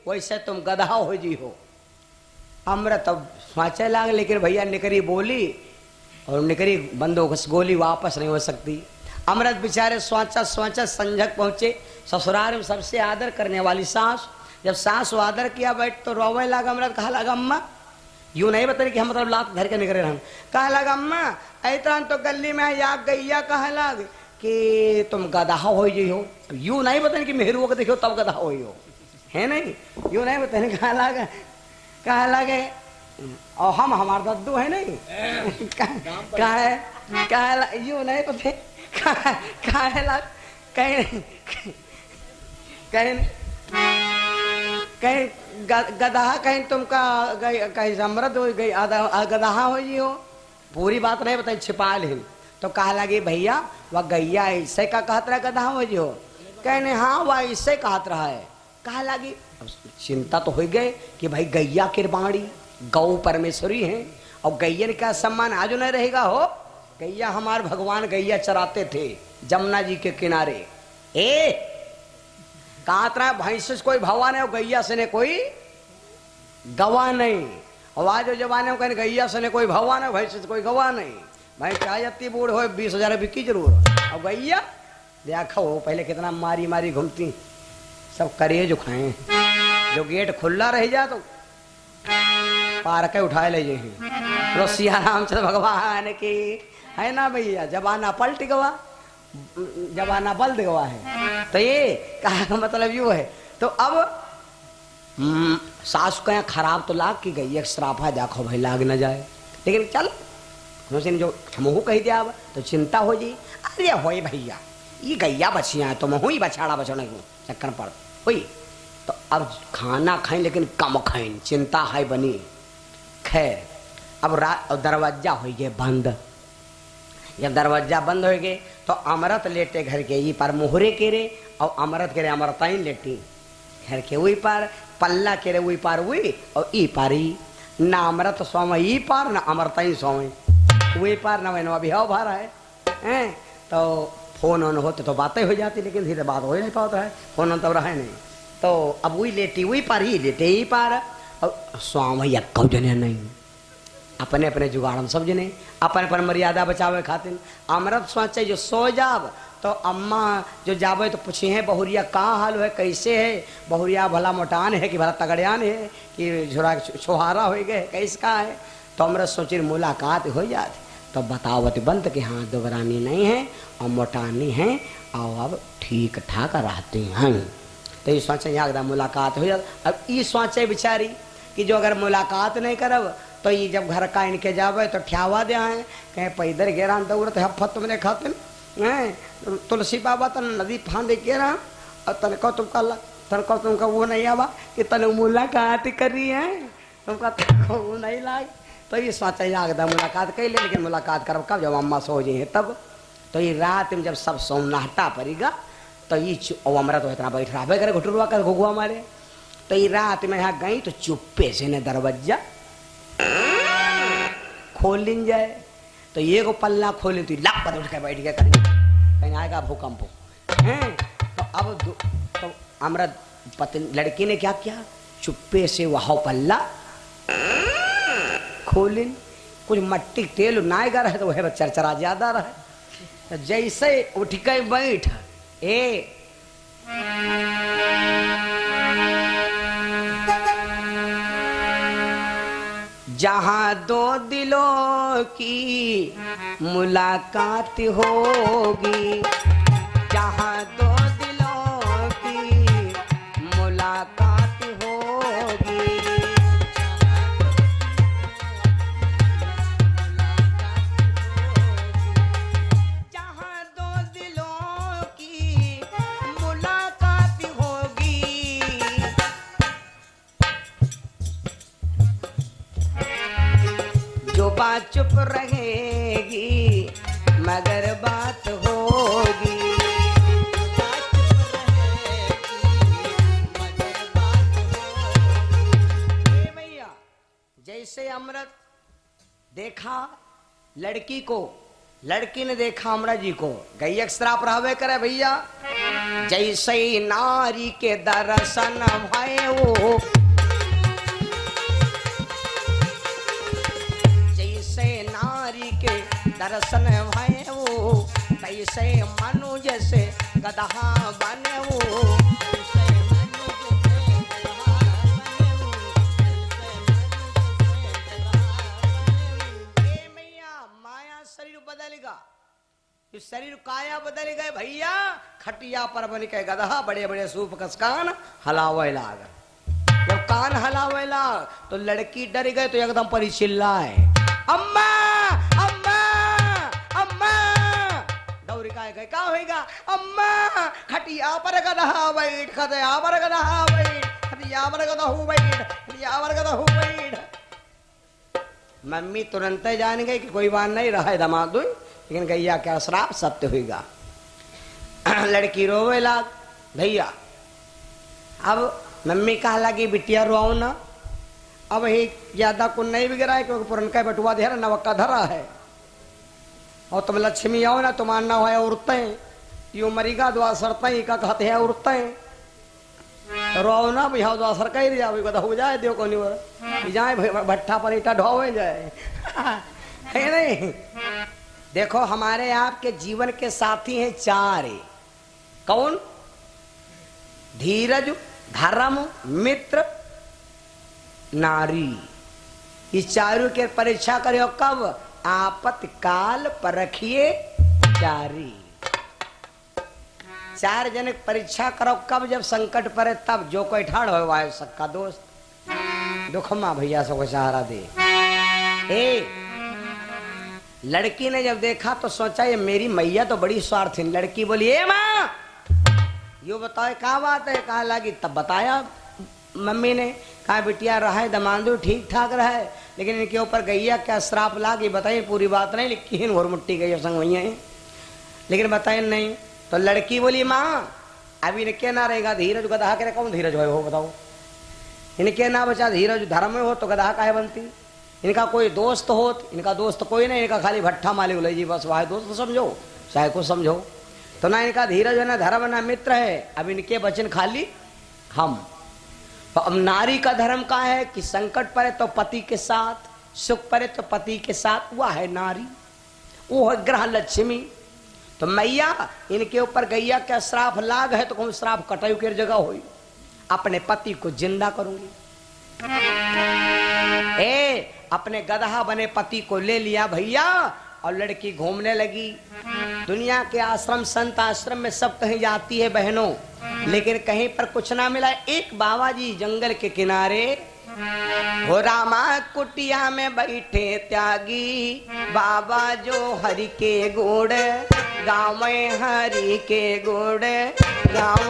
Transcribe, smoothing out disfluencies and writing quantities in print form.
वैसे तुम गधा हो जी हो। अमृत अब स्वाचे लाग, लेकिन भैया निकरी बोली और निकरी बंदोबस्त गोली वापस नहीं हो सकती। अमृत बेचारे स्वाचा स्वाचा संझक पहुंचे ससुराल में, सबसे आदर करने वाली सास। जब सास आदर किया बैठ तो रोवे लगा। अमृत कहा लगा अम्मा, यूं नहीं बता कि हम मतलब लात धर के निकले हम। कहा लगा अम्मा ऐसा तो गली में याद गैया कहा लग कि तुम गधा हो जी हो। यूं नहीं बताने कि मेहरू को देखो तब गधा हो है नहीं, यूं नहीं बताने। कहा लगे और हम हमारे दद्दू है नहीं कहा यूं नहीं पता कहे लग कहीं कहीं गधा कहीं तुमका कहीं समृद्ध हो गई गधा हो जी हो। पूरी बात नहीं बताई, छिपा ली। तो कहा लगे भैया वह गैया ऐसे का कहत रहा गधा हो जी हो। कहने हाँ वह ऐसे कहत रहा है। कहा लगी चिंता तो हो गए कि भाई गैया किरबाड़ी गौ परमेश्वरी है और गैया का सम्मान आज नहीं रहेगा हो। गैया हमारे भगवान गैया चराते थे जमुना जी के किनारे। कहा भैंस से कोई भवा नहीं और गैया से ने कोई गवा नहीं। और आज जमाने में कहने गैया से ने कोई भवा नहीं भैंस से कोई गवा नहीं। भाई चाहे जत्ती बूढ़ हो 20,000 बिकी जरूर। और गैया देखा हो पहले कितना मारी मारी घूमती, सब करिए जो खाए, जो गेट खुला रह जा तो पार के उठाए ले जाए। सिया रामचंद्र भगवान की है ना भैया। जमाना पलट गवा, जमाना बल्द गवा है। तो ये कहा का मतलब यू है। तो अब सास को यहाँ खराब तो लाग की गई एक श्रापा देखो भाई लाग न जाए। लेकिन चल जो हमहू कही दिया अब तो चिंता हो जी। अरे हो भैया ये गैया बचिया है तो मैं ही बछाड़ा बचाने को चक्कर पड़ हुई। तो अब खाना खाएं लेकिन कम खाएं, चिंता है बनी। खैर अब दरवाजा हो गए बंद। जब दरवाजा बंद हो गए तो अमृत लेटे घर के ई पार मोहरे के रे और अमृत के रे अमृताई लेटी घर के वही पार, पल्ला के रे वही पार हुई और ई पारी ना अमृत स्वामी ई पार ना अमृताई स्वामी वही पार ना मैंने अभी हवा भरा है। तो फोन ऑन होते तो बातें हो जाती, लेकिन धीरे बात हो नहीं पाता है, फोन ऑन तो रहे नहीं। तो अब वही लेटी वही पार ही लेटे ही पार और स्वामी अक्का जने नहीं अपने अपने जुगाड़ सब जने अपन अपन मर्यादा बचावे खातिर। अमृत सोचे जो सो जाब तो अम्मा जो जावे तो पूछे हैं बहुरिया कहाँ हाल है कैसे है, बहुरिया भला मोटान है कि भला तगड़ियान है कि झोरा छोहारा हो गए कैसे का है। तो अमृत सोची मुलाकात हो जाती तो बतावत बंद कि हाँ दोबरानी नहीं है और मोटानी है और अब ठीक ठाक रहते हैं। तो ये सोचे यहाँ मुलाकात हो जाती। अब ये सोचे बेचारी कि जो अगर मुलाकात नहीं करब तो ये जब घर का इनके जावे तो ठ्यावा दे आए कहीं पैदल गेरा दौड़त हफ्त तुमने खाते हैं तुलसी बाबा तन नदी फांदे गेरा और तनको तुमका वो नहीं आवा कि तन मुलाकात करी है तुमका वो नहीं लाग। तो ये सोचा यागदा मुलाकात कर ले, लेकिन मुलाकात करब कब जब अम्मा सो जाए तब। तो ये रात में जब सब सोनाहटा पड़ेगा तो ये अमृत तो इतना बैठ रहा करे घुटुरवा कर घुगुआ मारे। तो ये रात में यहाँ गई तो चुप्पे से ने दरवाजा खोलिन जाए। तो ये को पल्ला खोले तो लप पर उठ के बैठ गया कहीं आएगा भूकंप हैं। तो अब तो अमृत पत्नी लड़की ने क्या किया चुप्पे से वह पल्ला खोलिन। कुछ मट्टी तेल नाएगा रहे तो वह चरचरा ज्यादा रहे। तो जैसे उठ के बैठ जहाँ दो दिलों की मुलाकात होगी, जहाँ दो दिलों की मुलाकात होगी, जहाँ दो दिलों की मुलाकात होगी, जो बात चुप रहेगी मगर बात होगी, बात चुप रहेगी मगर बात होगी। भैया जैसे अमृत देखा लड़की को, लड़की ने देखा अमृत जी को, गई श्राप रहवे करे भैया। जैसे नारी के दर्शन भये वो सन भय वो तैसे मनुज से गदहा बने वो शरीर बदलेगा, शरीर काया बदल गए भैया। खटिया पर बन के गधा बड़े बड़े सूप कस कान हलावे लाग। जब कान हलावे लाग तो लड़की डर गए तो एकदम परी चिल्लाए अम्मा अम्मा अम्मा। दौड़ी का गए का होएगा अम्मा खटिया पर गधा बैठ, खटिया पर गधा बैठ, खटिया पर गधा हूँ बैठ, खटिया पर गधा हूँ बैठ। मम्मी तुरंत जान गई कि कोई बात नहीं रहा है दमाद, लेकिन गैया क्या श्राप सत्य होगा। लड़की रोवे लाग भैया। अब मम्मी कहा लगी बिटिया रो ना, अब ही ज्यादा कुछ नहीं बिगड़ा है क्योंकि पुरनका बटुआ धरा नवक्का धरा है। और तुम लक्ष्मी आओ ना तुम्हारा ना हो औरतें यो मरीगा दुआ सरते का कहते हैं औरतें रो ना भैया दुआ सर कही जाओ कदा हो जाए देव को नहीं जाए भट्ठा पर ईटा ढोवे जाए है नहीं। देखो हमारे आपके जीवन के साथी हैं चार। कौन? धीरज, धर्म, मित्र, नारी। इस चारों की परीक्षा करो कब? आपत्काल परखिए जारी। चार जन परीक्षा करो कब? जब संकट पड़े तब। जो कोई ठाड़ हो वाय सबका दोस्त। दुखमा भैया सबको सहारा दे। लड़की ने जब देखा तो सोचा ये मेरी मैया तो बड़ी स्वार्थी। लड़की बोली ए माँ यो बताए क्या बात है? कहा लगी तब बताया मम्मी ने। कहा बिटिया रहा दमांदू ठीक ठाक रहा है, लेकिन इनके ऊपर गैया क्या श्राप लागी बताइए। पूरी बात नहीं लिखी और मुट्टी गई संग भैया है, लेकिन बताए नहीं। तो लड़की बोली माँ अभी इनके ना रहेगा धीरज गधा के कौन धीरज हो बताओ। इनके ना बचा धीरज धर्म में हो तो गधा काहे बनती। इनका कोई दोस्त हो, इनका दोस्त कोई नहीं, इनका खाली भट्ठा मालिक बोले जी बस वाह दोस्त समझो चाहे कुछ समझो। तो ना इनका धीरज है ना धर्म ना मित्र है। अब इनके वचन खाली हम। तो अब नारी का धर्म का है कि संकट पड़े तो पति के साथ, सुख पड़े तो पति के साथ। वह है नारी, वो है ग्रह लक्ष्मी। तो मैया इनके ऊपर गैया क्या श्राप लाग है तो कौन श्राप कटायु की जगह हुई। अपने पति को जिंदा करूंगी। अपने गधा बने पति को ले लिया भैया और लड़की घूमने लगी। दुनिया के आश्रम संत आश्रम में सब कहीं जाती है बहनों, लेकिन कहीं पर कुछ ना मिला। एक बाबा जी जंगल के किनारे हो रामा कुटिया में बैठे त्यागी बाबा जो हरि के गुड़ गाँव में हरि के गुड़ गाँव